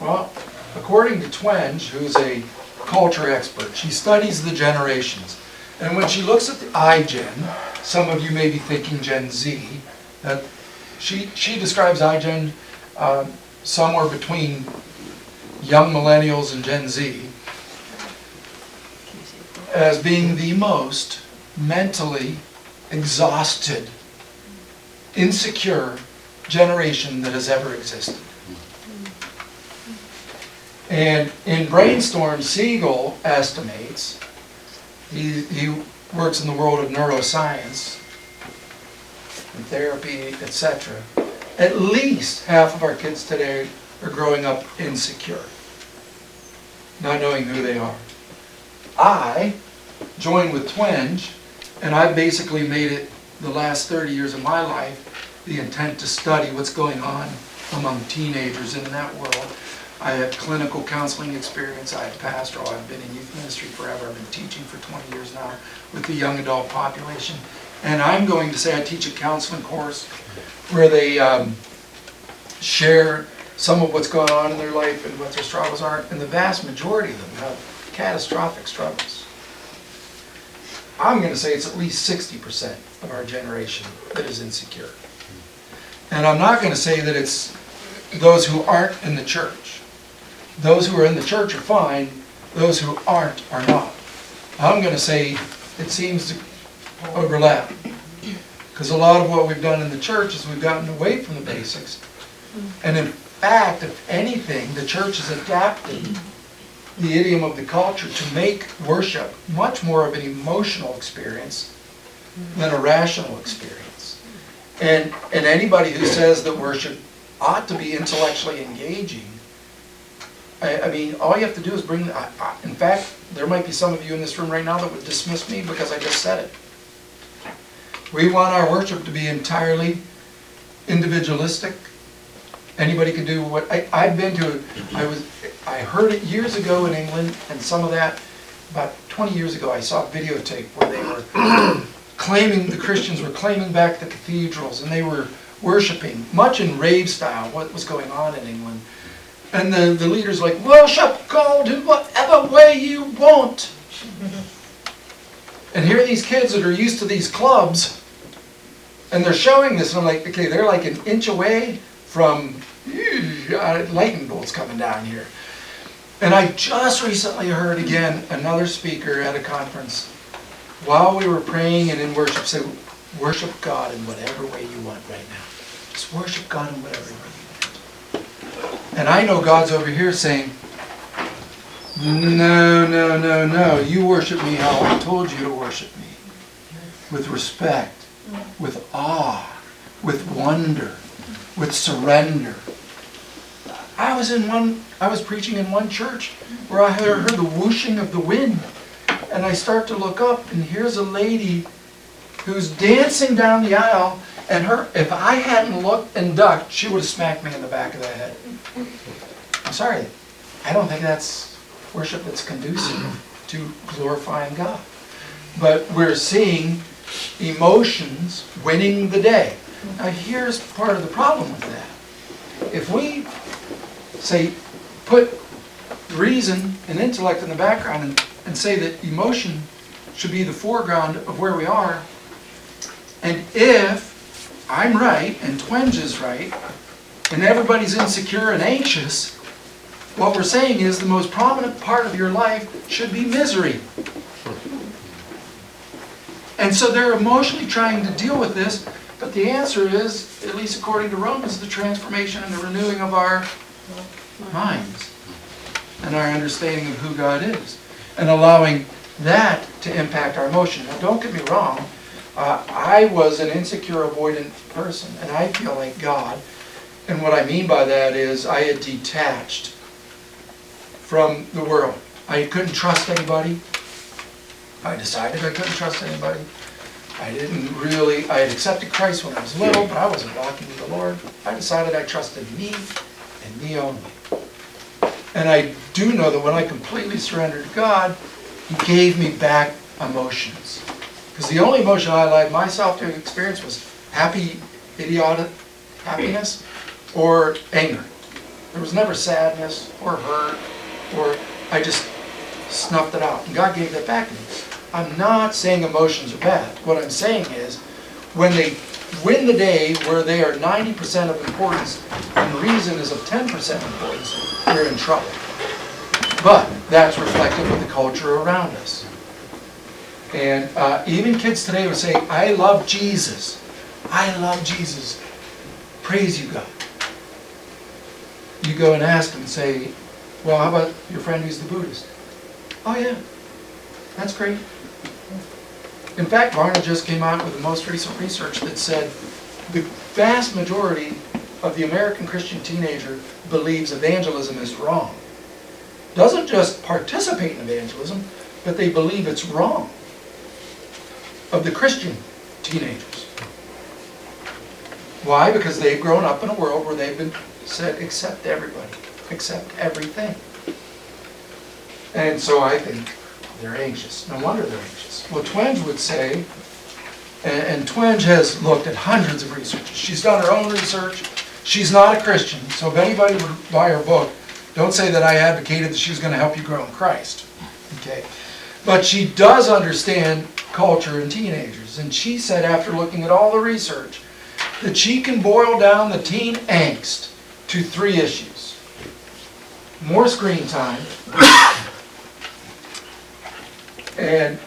Well, according to Twenge, who's a culture expert, she studies the generations. And when she looks at the iGen, some of you may be thinking Gen Z, that she describes iGen somewhere between young millennials and Gen Z as being the most mentally exhausted, insecure generation that has ever existed. And in Brainstorm, Siegel estimates, he works in the world of neuroscience and therapy, etc. At least half of our kids today are growing up insecure, not knowing who they are. I joined with Twenge, and I've basically made it the last 30 years of my life the intent to study what's going on among teenagers in that world. I have clinical counseling experience, I have pastoral, I've been in youth ministry forever, I've been teaching for 20 years now with the young adult population. And I'm going to say I teach a counseling course where they share some of what's going on in their life and what their struggles are, and the vast majority of them have catastrophic struggles. I'm going to say it's at least 60% of our generation that is insecure. And I'm not going to say that it's those who aren't in the church. Those who are in the church are fine, those who aren't are not. I'm going to say it seems to overlap. Because a lot of what we've done in the church is we've gotten away from the basics. And in fact, if anything, the church has adapted the idiom of the culture to make worship much more of an emotional experience than a rational experience. And anybody who says that worship ought to be intellectually engaging, I mean, all you have to do is bring, in fact, there might be some of you in this room right now that would dismiss me because I just said it. We want our worship to be entirely individualistic. Anybody can do what, I've been to, I heard it years ago in England, and some of that, about 20 years ago, I saw a videotape where they were claiming, the Christians were claiming back the cathedrals, and they were worshiping, much in rave style, what was going on in England. And the leader's like, worship God in whatever way you want. And here are these kids that are used to these clubs, and they're showing this, and I'm like, okay, they're like an inch away from lightning bolts coming down here. And I just recently heard again another speaker at a conference, while we were praying and in worship, say, worship God in whatever way you want right now. Just worship God in whatever way you want. And I know God's over here saying, no, you worship me how I told you to worship me. With respect, with awe, with wonder, with surrender. I was preaching in one church where I heard the whooshing of the wind. And I start to look up, and here's a lady who's dancing down the aisle, and if I hadn't looked and ducked, she would have smacked me in the back of the head. I'm sorry, I don't think that's worship that's conducive to glorifying God. But we're seeing emotions winning the day. Now here's part of the problem with that. If we say, put reason and intellect in the background and say that emotion should be the foreground of where we are, and if I'm right and Twenge is right, and everybody's insecure and anxious, what we're saying is the most prominent part of your life should be misery. And so they're emotionally trying to deal with this, but the answer is, at least according to Romans, the transformation and the renewing of our minds and our understanding of who God is, and allowing that to impact our emotion. Now don't get me wrong, I was an insecure, avoidant person, and I feel like God, and what I mean by that is I had detached from the world. I couldn't trust anybody. I decided I couldn't trust anybody. I had accepted Christ when I was little, but I wasn't walking with the Lord. I decided I trusted me and me only. And I do know that when I completely surrendered to God, He gave me back emotions. Because the only emotion I allowed myself to experience was happy, idiotic happiness or anger. There was never sadness or hurt, or I just snuffed it out. And God gave that back to me. I'm not saying emotions are bad. What I'm saying is, when they win the day where they are 90% of importance and reason is of 10% importance, we're in trouble. But that's reflective of the culture around us. And even kids today would say, I love Jesus. I love Jesus. Praise you, God. You go and ask them and say, well, how about your friend who's the Buddhist? Oh yeah, that's great. In fact, Varna just came out with the most recent research that said the vast majority of the American Christian teenager believes evangelism is wrong. Doesn't just participate in evangelism, but they believe it's wrong. Of the Christian teenagers. Why? Because they've grown up in a world where they've been said, accept everybody, accept everything. And so I think they're anxious. No wonder they're anxious. Well, Twenge would say, and Twenge has looked at hundreds of researchers. She's done her own research. She's not a Christian, so if anybody would buy her book, don't say that I advocated that she was going to help you grow in Christ. Okay? But she does understand culture in teenagers. And she said, after looking at all the research, that she can boil down the teen angst to 3 issues. More screen time. And,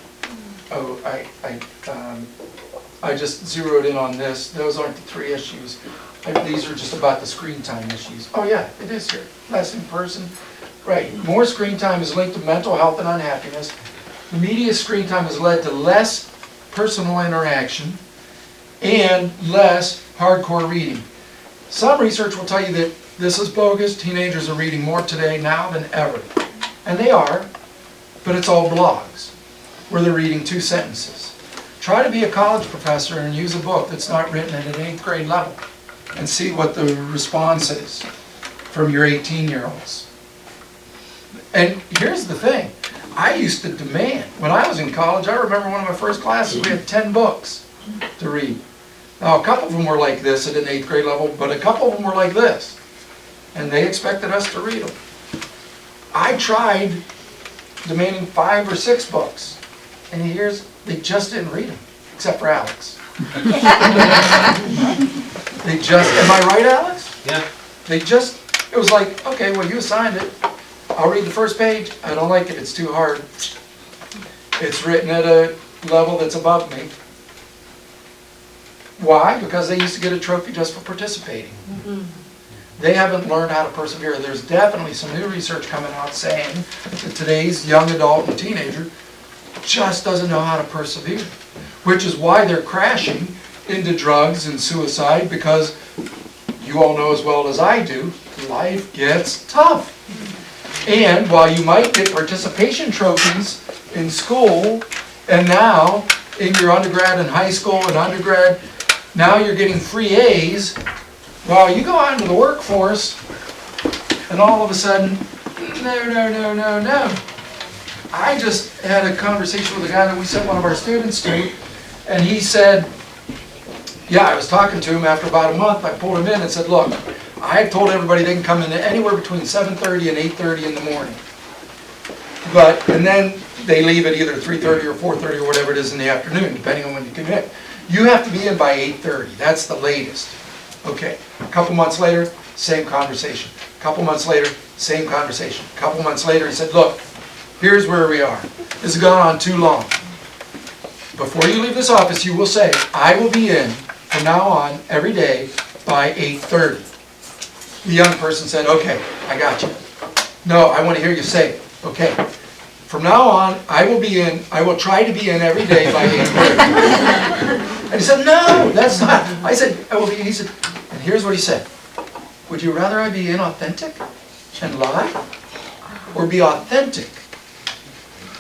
I just zeroed in on this. Those aren't the 3 issues. These are just about the screen time issues. Oh yeah, it is here. Less in person. Right. More screen time is linked to mental health and unhappiness. The media screen time has led to less personal interaction and less hardcore reading. Some research will tell you that this is bogus. Teenagers are reading more today now than ever. And they are, but it's all blogs where they're reading 2 sentences. Try to be a college professor and use a book that's not written at an 8th grade level and see what the response is from your 18-year-olds. And here's the thing. I used to demand, when I was in college, I remember one of my first classes, we had 10 books to read. Now, a couple of them were like this at an 8th grade level, but a couple of them were like this. And they expected us to read them. I tried demanding 5 or 6 books. And they just didn't read them, except for Alex. They just, am I right, Alex? Yeah. It was like, okay, well, you assigned it. I'll read the first page. I don't like it. It's too hard. It's written at a level that's above me. Why? Because they used to get a trophy just for participating. Mm-hmm. They haven't learned how to persevere. There's definitely some new research coming out saying that today's young adult and teenager just doesn't know how to persevere, which is why they're crashing into drugs and suicide, because you all know as well as I do, life gets tough. And while you might get participation trophies in school, and now in your undergrad and high school and undergrad, now you're getting free A's, well, you go out into the workforce, and all of a sudden, no. I just had a conversation with a guy that we sent one of our students to, and he said, yeah, I was talking to him after about a month. I pulled him in and said, look, I told everybody they can come in anywhere between 7:30 and 8:30 in the morning. And then they leave at either 3:30 or 4:30 or whatever it is in the afternoon, depending on when you commit. You have to be in by 8:30. That's the latest. Okay. A couple months later, same conversation. A couple months later, same conversation. A couple months later, he said, look, here's where we are. This has gone on too long. Before you leave this office, you will say, I will be in from now on every day by 8:30. The young person said, okay, I got you. No, I want to hear you say it. Okay. From now on, I will try to be in every day by 8:30. And he said, no, that's not. I said, I will be, he said, and here's what he said. Would you rather I be inauthentic and lie? Or be authentic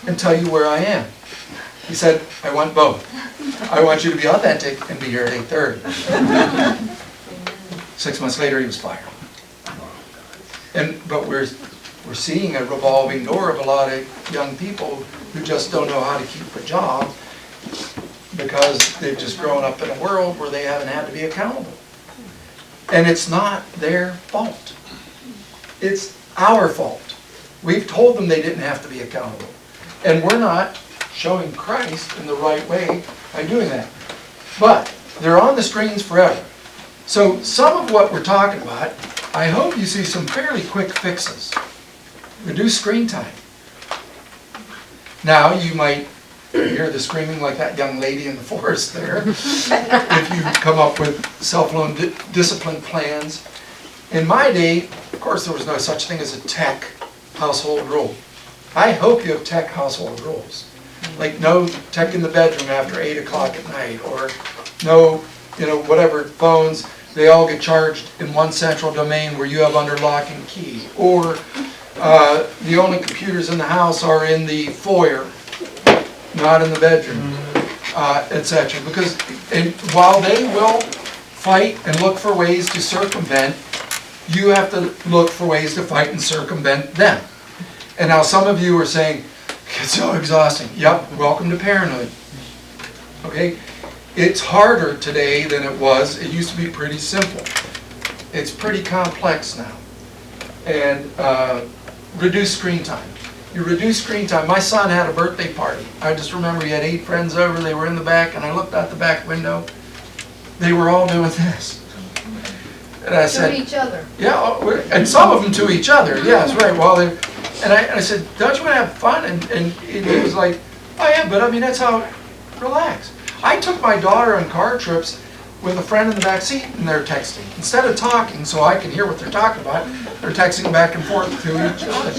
and tell you where I am? He said, I want both. I want you to be authentic and be here at 8:30. 6 months later, he was fired. But we're seeing a revolving door of a lot of young people who just don't know how to keep a job because they've just grown up in a world where they haven't had to be accountable. And it's not their fault. It's our fault. We've told them they didn't have to be accountable. And we're not showing Christ in the right way by doing that. But they're on the screens forever. So some of what we're talking about, I hope you see some fairly quick fixes. Reduce screen time. Now you might hear the screaming like that young lady in the forest there. If you come up with self-loan discipline plans. In my day, of course, there was no such thing as a tech household rule. I hope you have tech household rules. Like no tech in the bedroom after 8 o'clock at night, or no, whatever phones, they all get charged in one central domain where you have under lock and key. Or the only computers in the house are in the foyer, not in the bedroom, etc. Because while they will fight and look for ways to circumvent, you have to look for ways to fight and circumvent them. And now some of you are saying, it's so exhausting. Yep, welcome to parenthood. Okay? It's harder today than it was. It used to be pretty simple. It's pretty complex now. And reduce screen time. You reduce screen time. My son had a birthday party. I just remember he had 8 friends over. They were in the back, and I looked out the back window. They were all doing this. And I said, to each other. Yeah, and some of them to each other. Yes, right. And I said, don't you want to have fun? And he was like, oh yeah, but I mean, that's how, relax. I took my daughter on car trips with a friend in the back seat, and they're texting. Instead of talking so I can hear what they're talking about, they're texting back and forth to each other.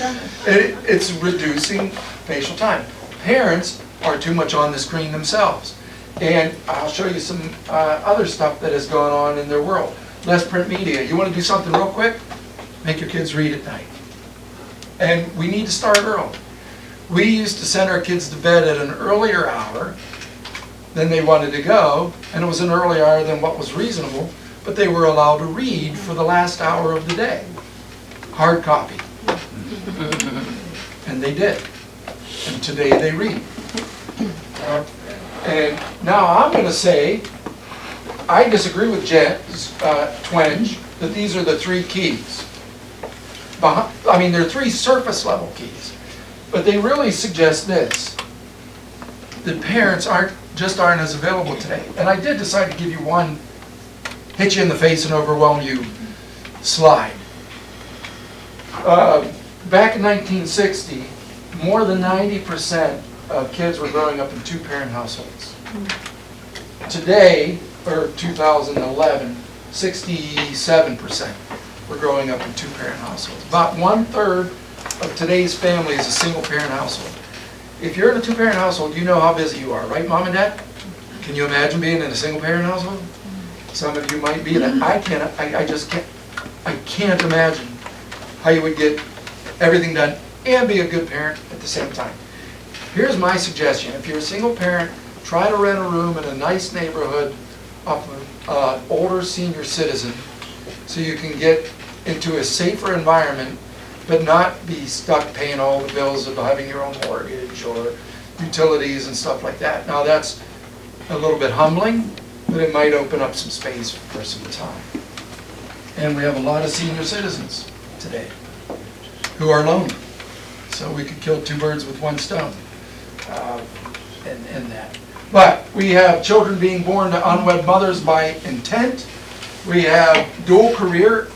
It's reducing facial time. Parents are too much on the screen themselves. And I'll show you some other stuff that has gone on in their world. Less print media. You want to do something real quick? Make your kids read at night. And we need to start early. We used to send our kids to bed at an earlier hour than they wanted to go, and it was an earlier hour than what was reasonable, but they were allowed to read for the last hour of the day. Hard copy. And they did. And today they read. And now I'm going to say, I disagree with Twenge that these are the 3 keys. I mean, they're 3 surface level keys. But they really suggest this, that parents aren't as available today. And I did decide to give you one hit you in the face and overwhelm you slide. Back in 1960, more than 90% of kids were growing up in 2-parent households. Today, or 2011, 67% were growing up in 2-parent households. About 1/3 of today's family is a single-parent household. If you're in a 2-parent household, you know how busy you are, right, Mom and Dad? Can you imagine being in a single-parent household? Some of you might be that. I can't imagine how you would get everything done and be a good parent at the same time. Here's my suggestion. If you're a single parent, try to rent a room in a nice neighborhood off of an older senior citizen so you can get into a safer environment but not be stuck paying all the bills of having your own mortgage or utilities and stuff like that. Now that's a little bit humbling, but it might open up some space for some time. And we have a lot of senior citizens today who are lonely. So we could kill 2 birds with 1 stone in that. But we have children being born to unwed mothers by intent. We have dual career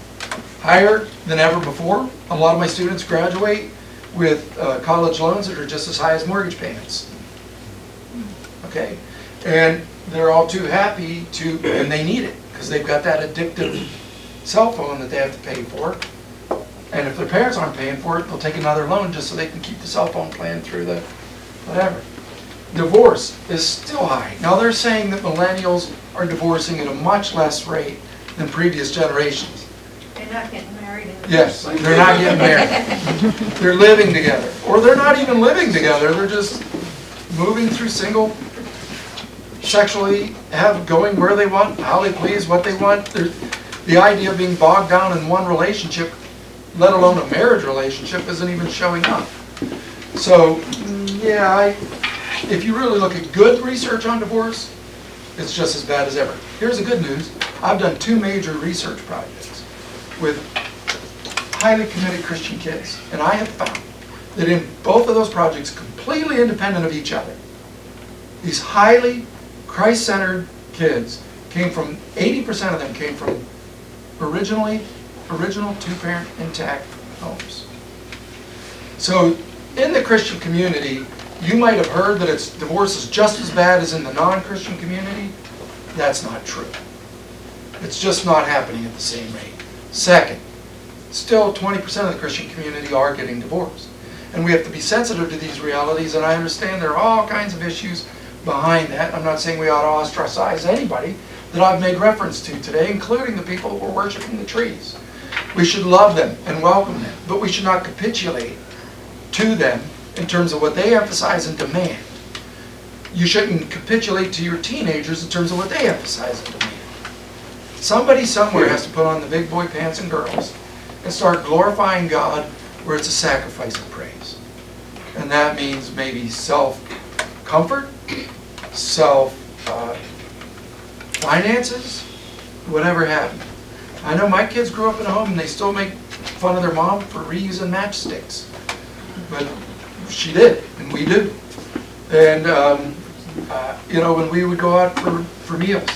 higher than ever before. A lot of my students graduate with college loans that are just as high as mortgage payments. Okay? And they're all too happy to, and they need it, because they've got that addictive cell phone that they have to pay for. And if their parents aren't paying for it, they'll take another loan just so they can keep the cell phone plan through the whatever. Divorce is still high. Now they're saying that millennials are divorcing at a much less rate than previous generations. They're not getting married. Yes, they're not getting married. They're living together. Or they're not even living together. They're just moving through single, sexually, going where they want, how they please, what they want. The idea of being bogged down in one relationship, let alone a marriage relationship, isn't even showing up. So, yeah, if you really look at good research on divorce, it's just as bad as ever. Here's the good news. I've done 2 major research projects with highly committed Christian kids. And I have found that in both of those projects, completely independent of each other, these highly Christ-centered kids came from, 80% of them came from original two-parent intact homes. So in the Christian community, you might have heard that divorce is just as bad as in the non-Christian community. That's not true. It's just not happening at the same rate. Second, still 20% of the Christian community are getting divorced. And we have to be sensitive to these realities, and I understand there are all kinds of issues behind that. I'm not saying we ought to ostracize anybody that I've made reference to today, including the people who are worshiping the trees. We should love them and welcome them, but we should not capitulate to them in terms of what they emphasize and demand. You shouldn't capitulate to your teenagers in terms of what they emphasize and demand. Somebody somewhere has to put on the big boy pants and girls and start glorifying God where it's a sacrifice of praise. And that means maybe self-comfort, self-finances, whatever have you. I know my kids grew up in a home and they still make fun of their mom for reusing matchsticks. But she did, and we do. And, when we would go out for meals,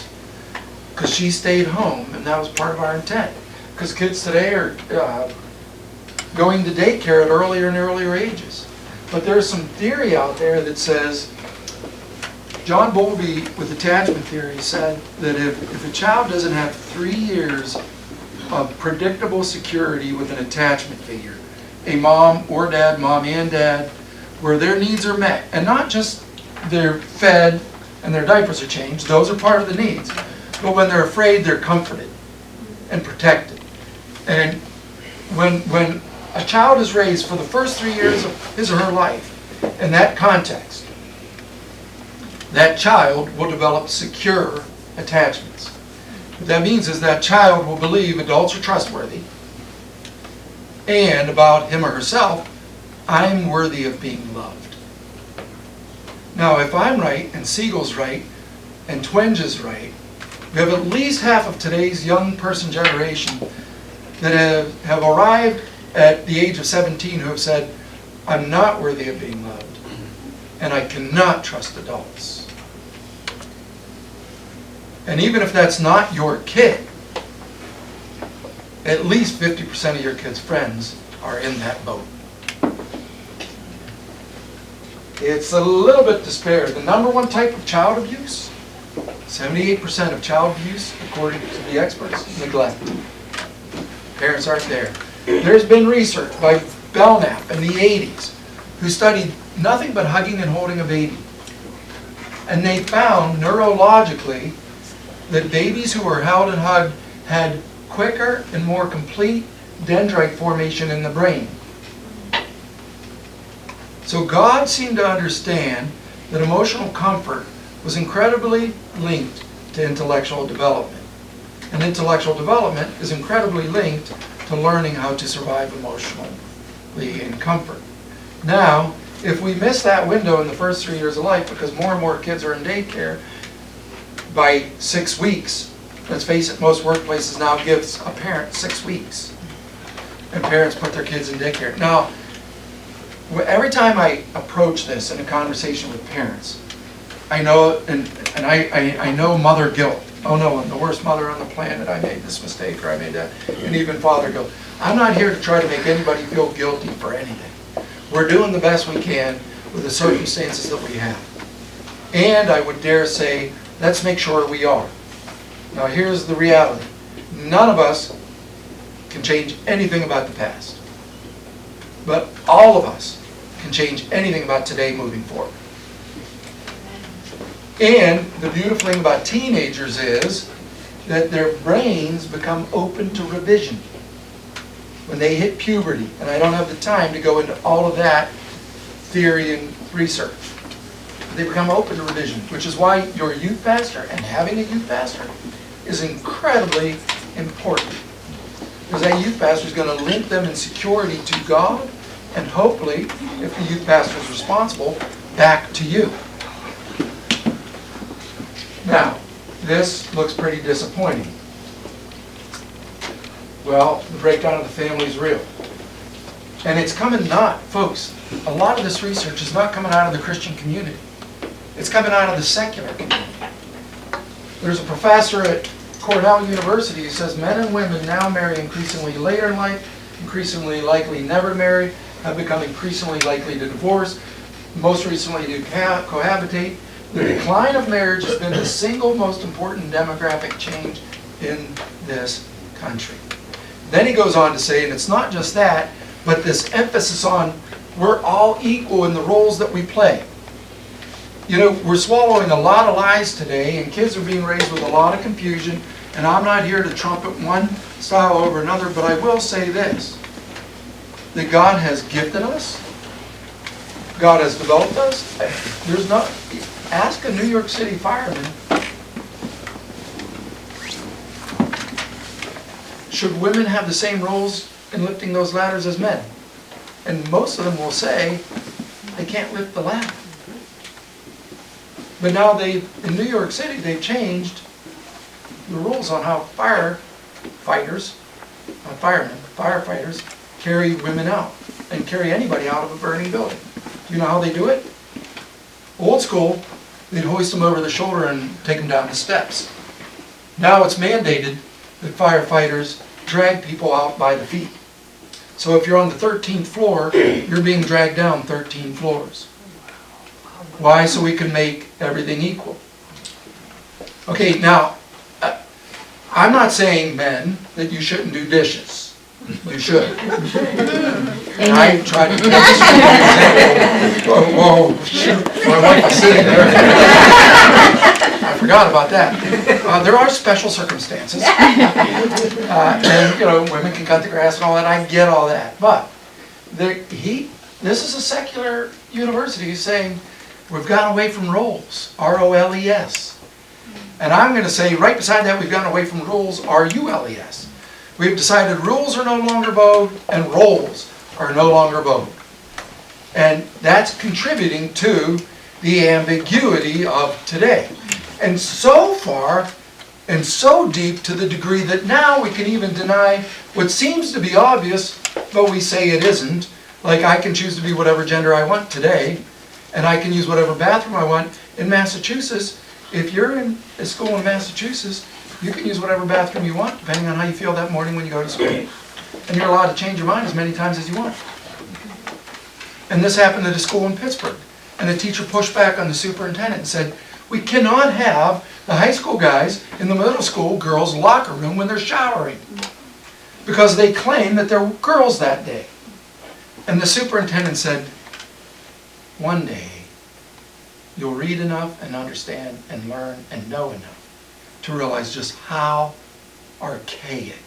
because she stayed home, and that was part of our intent. Because kids today are going to daycare at earlier and earlier ages. But there's some theory out there that says, John Bowlby with attachment theory said that if a child doesn't have 3 years of predictable security with an attachment figure, a mom or dad, mom and dad, where their needs are met, and not just they're fed and their diapers are changed, those are part of the needs, but when they're afraid, they're comforted and protected. And when a child is raised for the first 3 years of his or her life in that context, that child will develop secure attachments. What that means is that child will believe adults are trustworthy, and about him or herself, I'm worthy of being loved. Now, if I'm right, and Siegel's right, and Twenge is right, we have at least half of today's young person generation that have arrived at the age of 17 who have said, I'm not worthy of being loved, and I cannot trust adults. And even if that's not your kid, at least 50% of your kid's friends are in that boat. It's a little bit despair. The number one type of child abuse, 78% of child abuse, according to the experts, neglect. Parents aren't there. There's been research by Belknap in the 80s who studied nothing but hugging and holding a baby. And they found neurologically that babies who were held and hugged had quicker and more complete dendrite formation in the brain. So God seemed to understand that emotional comfort was incredibly linked to intellectual development. And intellectual development is incredibly linked to learning how to survive emotionally in comfort. Now, if we miss that window in the first 3 years of life because more and more kids are in daycare, by 6 weeks, let's face it, most workplaces now give a parent 6 weeks. And parents put their kids in daycare. Now, every time I approach this in a conversation with parents, I know, and I know mother guilt. Oh no, I'm the worst mother on the planet. I made this mistake or I made that. And even father guilt. I'm not here to try to make anybody feel guilty for anything. We're doing the best we can with the circumstances that we have. And I would dare say, let's make sure we are. Now here's the reality. None of us can change anything about the past. But all of us can change anything about today moving forward. And the beautiful thing about teenagers is that their brains become open to revision when they hit puberty. And I don't have the time to go into all of that theory and research. They become open to revision, which is why your youth pastor and having a youth pastor is incredibly important. Because that youth pastor is going to link them in security to God, and hopefully, if the youth pastor is responsible, back to you. Now, this looks pretty disappointing. Well, the breakdown of the family is real. And it's coming not, folks, a lot of this research is not coming out of the Christian community. It's coming out of the secular community. There's a professor at Cornell University who says men and women now marry increasingly later in life, increasingly likely never to marry, have become increasingly likely to divorce, most recently to cohabitate. The decline of marriage has been the single most important demographic change in this country. Then he goes on to say, and it's not just that, but this emphasis on we're all equal in the roles that we play. You know, we're swallowing a lot of lies today, and kids are being raised with a lot of confusion, and I'm not here to trumpet one style over another, but I will say this, that God has gifted us, God has developed us. There's not, ask a New York City fireman, should women have the same roles in lifting those ladders as men? And most of them will say they can't lift the ladder. But now in New York City, they've changed the rules on how firefighters carry women out and carry anybody out of a burning building. Do you know how they do it? Old school, they'd hoist them over the shoulder and take them down the steps. Now it's mandated that firefighters drag people out by the feet. So if you're on the 13th floor, you're being dragged down 13 floors. Why? So we can make everything equal. Okay, now, I'm not saying, men, that you shouldn't do dishes. You should. And I tried to whoa, shoot, my wife is sitting there. I forgot about that. There are special circumstances. And, you know, women can cut the grass and all that. I get all that. But this is a secular university saying we've gone away from roles. R-O-L-E-S. And I'm going to say right beside that we've gone away from rules. R-U-L-E-S. We've decided rules are no longer vogue and roles are no longer vogue. And that's contributing to the ambiguity of today. And so far, and so deep to the degree that now we can even deny what seems to be obvious, but we say it isn't. Like I can choose to be whatever gender I want today, and I can use whatever bathroom I want. In Massachusetts, if you're in a school in Massachusetts, you can use whatever bathroom you want, depending on how you feel that morning when you go to school. And you're allowed to change your mind as many times as you want. And this happened at a school in Pittsburgh. And the teacher pushed back on the superintendent and said, we cannot have the high school guys in the middle school girls' locker room when they're showering. Because they claim that they're girls that day. And the superintendent said, one day, you'll read enough and understand and learn and know enough to realize just how archaic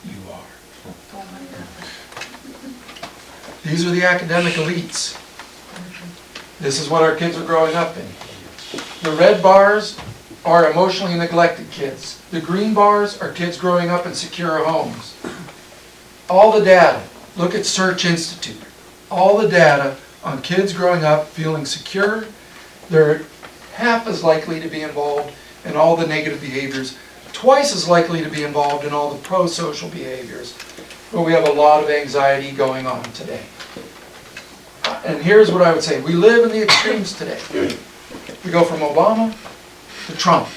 you are. These are the academic elites. This is what our kids are growing up in. The red bars are emotionally neglected kids. The green bars are kids growing up in secure homes. All the data, look at Search Institute, all the data on kids growing up feeling secure, they're half as likely to be involved in all the negative behaviors, twice as likely to be involved in all the pro-social behaviors. But we have a lot of anxiety going on today. And here's what I would say. We live in the extremes today. We go from Obama to Trump.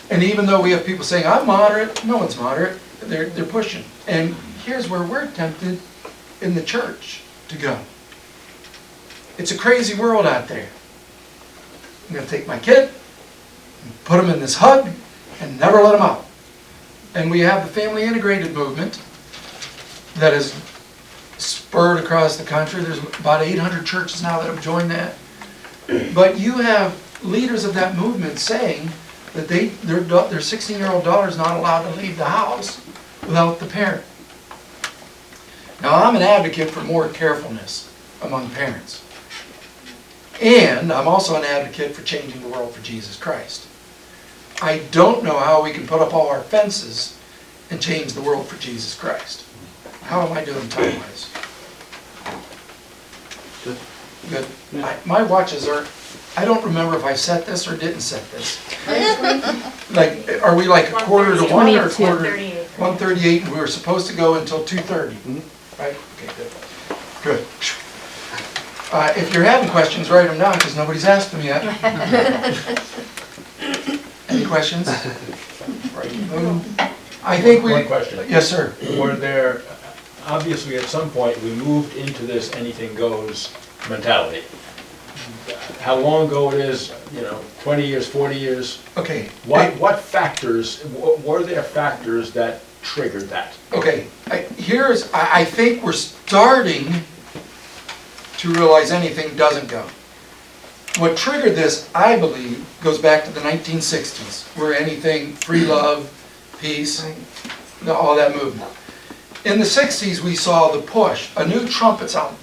And even though we have people saying, I'm moderate, no one's moderate. They're pushing. And here's where we're tempted in the church to go. It's a crazy world out there. I'm going to take my kid, and put him in this hug, and never let him out. And we have the family integrated movement that is spurred across the country. There's about 800 churches now that have joined that. But you have leaders of that movement saying that their 16-year-old daughter is not allowed to leave the house without the parent. Now, I'm an advocate for more carefulness among parents. And I'm also an advocate for changing the world for Jesus Christ. I don't know how we can put up all our fences and change the world for Jesus Christ. How am I doing time-wise? Good. Good. My watches are, I don't remember if I set this or didn't set this. Like, are we like a quarter to one or a quarter? 38. 1:38, and we were supposed to go until 2:30, right? Okay, good. Good. If you're having questions, write them down, because nobody's asked them yet. Any questions? I think we... One question. Yes, sir. Were there, obviously at some point, we moved into this anything goes mentality. How long ago it is, 20 years, 40 years? Okay. What factors, were there factors that triggered that? Okay, I think we're starting to realize anything doesn't go. What triggered this, I believe, goes back to the 1960s, where anything, free love, peace, all that movement. In the 60s, we saw the push, a new trumpet sound,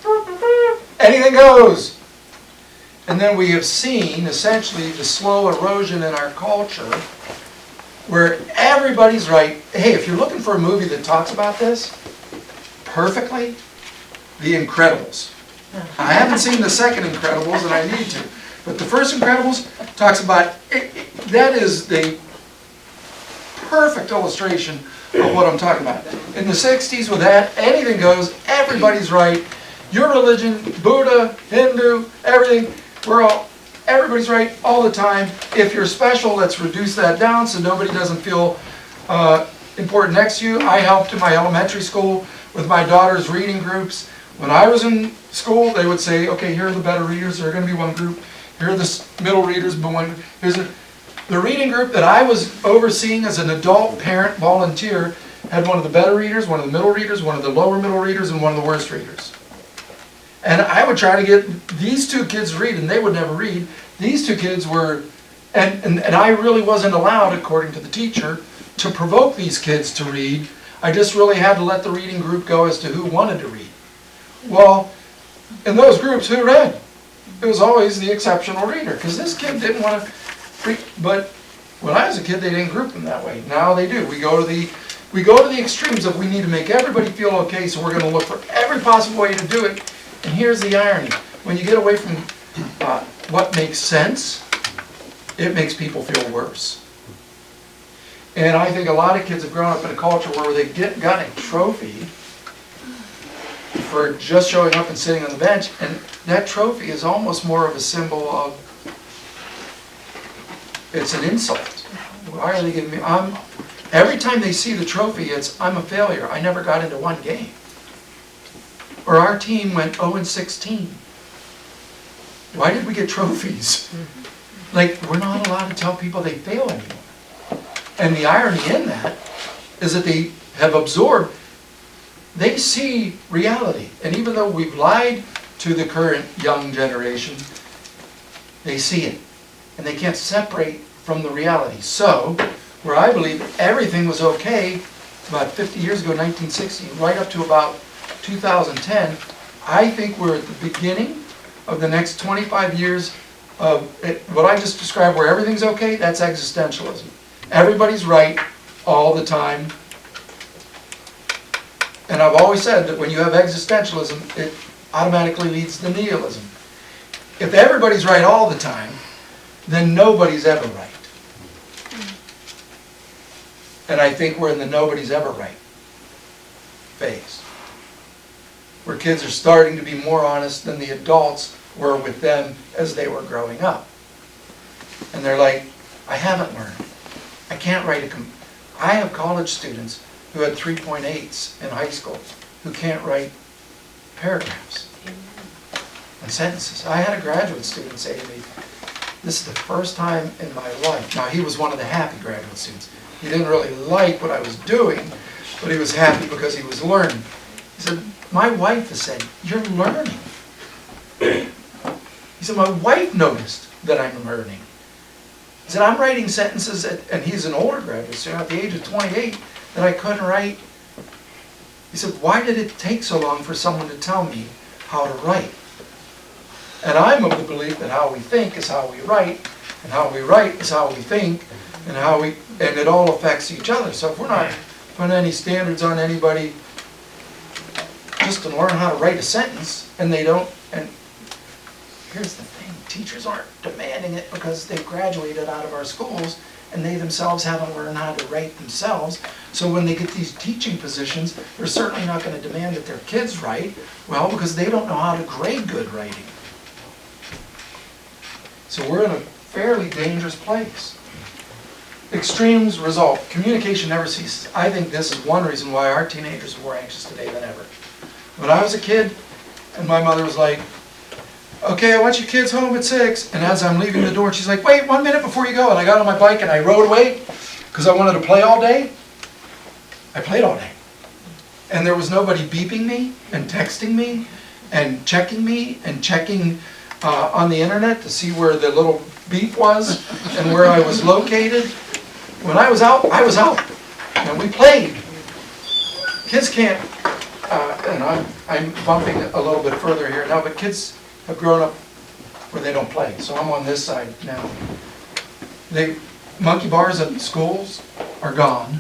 anything goes. And then we have seen, essentially, the slow erosion in our culture, where everybody's right. Hey, if you're looking for a movie that talks about this perfectly, The Incredibles. I haven't seen the second Incredibles, and I need to. But the first Incredibles talks about, that is the perfect illustration of what I'm talking about. In the 60s with that, anything goes, everybody's right. Your religion, Buddha, Hindu, everything, everybody's right all the time. If you're special, let's reduce that down so nobody doesn't feel important next to you. I helped in my elementary school with my daughter's reading groups. When I was in school, they would say, okay, here are the better readers, there are going to be one group. Here are the middle readers, but one. The reading group that I was overseeing as an adult parent volunteer had one of the better readers, one of the middle readers, one of the lower middle readers, and one of the worst readers. And I would try to get these two kids to read, and they would never read. These two kids were, and I really wasn't allowed, according to the teacher, to provoke these kids to read. I just really had to let the reading group go as to who wanted to read. Well, in those groups, who read? It was always the exceptional reader, because this kid didn't want to read. But when I was a kid, they didn't group them that way. Now they do. We go to the extremes of we need to make everybody feel okay, so we're going to look for every possible way to do it. And here's the irony. When you get away from what makes sense, it makes people feel worse. And I think a lot of kids have grown up in a culture where they got a trophy for just showing up and sitting on the bench, and that trophy is almost more of a symbol of, it's an insult. Why are they giving me, every time they see the trophy, it's, I'm a failure, I never got into one game. Or our team went 0-16. Why did we get trophies? Like, we're not allowed to tell people they fail anymore. And the irony in that is that they have absorbed, they see reality. And even though we've lied to the current young generation, they see it. And they can't separate from the reality. So, where I believe everything was okay about 50 years ago, 1960, right up to about 2010, I think we're at the beginning of the next 25 years of what I just described, where everything's okay. That's existentialism. Everybody's right all the time. And I've always said that when you have existentialism, it automatically leads to nihilism. If everybody's right all the time, then nobody's ever right. And I think we're in the nobody's ever right phase, where kids are starting to be more honest than the adults were with them as they were growing up. And they're like, I haven't learned. I can't write I have college students who had 3.8s in high school who can't write paragraphs and sentences. I had a graduate student say to me, this is the first time in my life. Now, he was one of the happy graduate students. He didn't really like what I was doing, but he was happy because he was learning. He said, my wife has said, you're learning. He said, my wife noticed that I'm learning. He said, I'm writing sentences, and he's an older graduate student, at the age of 28, that I couldn't write. He said, why did it take so long for someone to tell me how to write? And I'm of the belief that how we think is how we write, and how we write is how we think, and and it all affects each other. So if we're not putting any standards on anybody just to learn how to write a sentence, and they don't, and here's the thing, teachers aren't demanding it because they've graduated out of our schools and they themselves haven't learned how to write themselves. So when they get these teaching positions, they're certainly not going to demand that their kids write, well, because they don't know how to grade good writing. So we're in a fairly dangerous place. Extremes result. Communication never ceases. I think this is one reason why our teenagers are more anxious today than ever. When I was a kid, and my mother was like, okay, I want you kids home at 6. And as I'm leaving the door, she's like, wait 1 minute before you go. And I got on my bike and I rode away because I wanted to play all day. I played all day. And there was nobody beeping me and texting me and checking on the internet to see where the little beep was and where I was located. When I was out, I was out. And we played. Kids can't, and I'm bumping a little bit further here now, but kids have grown up where they don't play. So I'm on this side now. Monkey bars at schools are gone.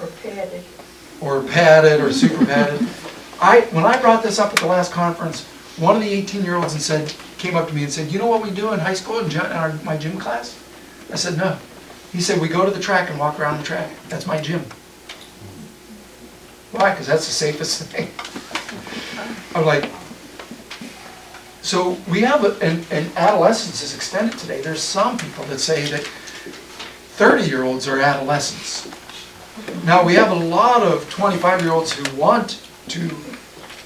Or padded. Or padded or super padded. When I brought this up at the last conference, one of the 18-year-olds came up to me and said, you know what we do in high school in my gym class? I said, no. He said, we go to the track and walk around the track. That's my gym. Why? Because that's the safest thing. I'm like, so we have, and adolescence is extended today. There's some people that say that 30-year-olds are adolescents. Now we have a lot of 25-year-olds who want to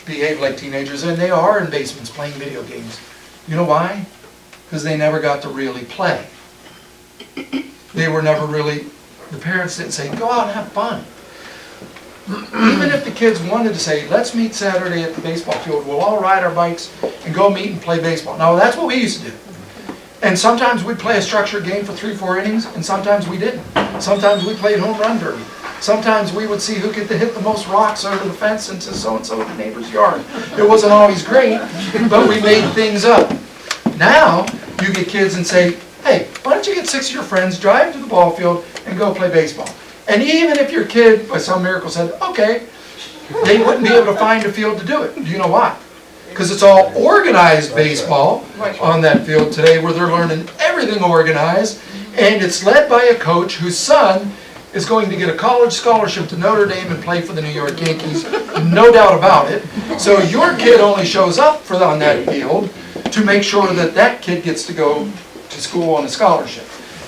behave like teenagers, and they are in basements playing video games. You know why? Because they never got to really play. They were never really, the parents didn't say, go out and have fun. Even if the kids wanted to say, let's meet Saturday at the baseball field, we'll all ride our bikes and go meet and play baseball. Now that's what we used to do. And sometimes we'd play a structured game for 3-4 innings, and sometimes we didn't. Sometimes we played home run derby. Sometimes we would see who could hit the most rocks over the fence into so-and-so in the neighbor's yard. It wasn't always great, but we made things up. Now, you get kids and say, hey, why don't you get 6 of your friends, drive to the ball field, and go play baseball? And even if your kid, by some miracle, said, okay, they wouldn't be able to find a field to do it. Do you know why? Because it's all organized baseball on that field today, where they're learning everything organized, and it's led by a coach whose son is going to get a college scholarship to Notre Dame and play for the New York Yankees, no doubt about it. So your kid only shows up on that field to make sure that that kid gets to go to school on a scholarship.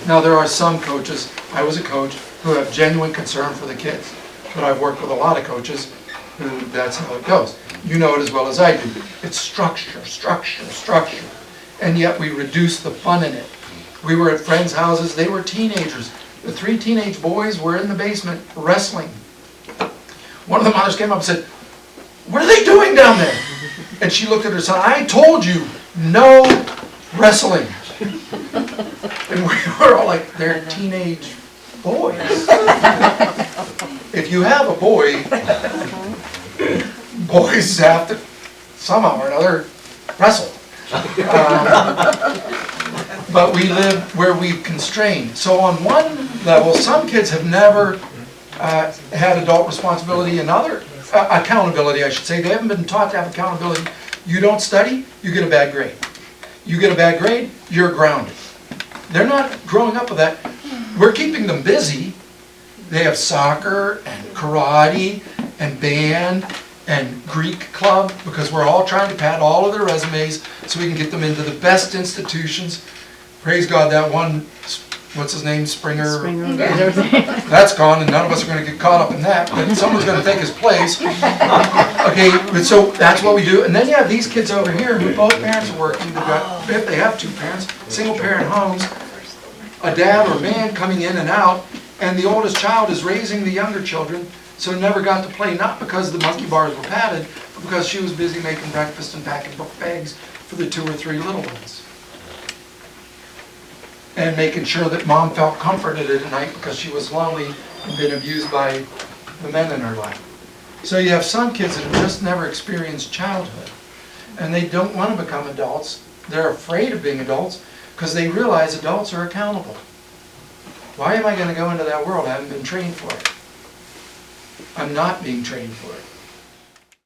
Now there are some coaches, I was a coach, who have genuine concern for the kids. But I've worked with a lot of coaches who that's how it goes. You know it as well as I do. It's structure, structure, structure. And yet we reduce the fun in it. We were at friends' houses, they were teenagers. The 3 teenage boys were in the basement wrestling. One of the mothers came up and said, what are they doing down there? And she looked at her son, I told you, no wrestling. And we were all like, they're teenage boys. If you have a boy, boys have to somehow or another wrestle. But we live where we've constrained. So on one level, some kids have never had adult responsibility, and other accountability, I should say. They haven't been taught to have accountability. You don't study, you get a bad grade. You get a bad grade, you're grounded. They're not growing up with that. We're keeping them busy. They have soccer and karate and band and Greek club, because we're all trying to pad all of their resumes so we can get them into the best institutions. Praise God, that one, what's his name, Springer? That's gone, and none of us are going to get caught up in that, but someone's going to take his place. Okay, but so that's what we do. And then you have these kids over here who both parents are working. They've got, if they have 2 parents, single parent homes, a dad or man coming in and out, and the oldest child is raising the younger children, so never got to play, not because the monkey bars were padded, but because she was busy making breakfast and packing book bags for the 2 or 3 little ones. And making sure that mom felt comforted at night because she was lonely and been abused by the men in her life. So you have some kids that have just never experienced childhood, and they don't want to become adults. They're afraid of being adults because they realize adults are accountable. Why am I going to go into that world? I haven't been trained for it. I'm not being trained for it.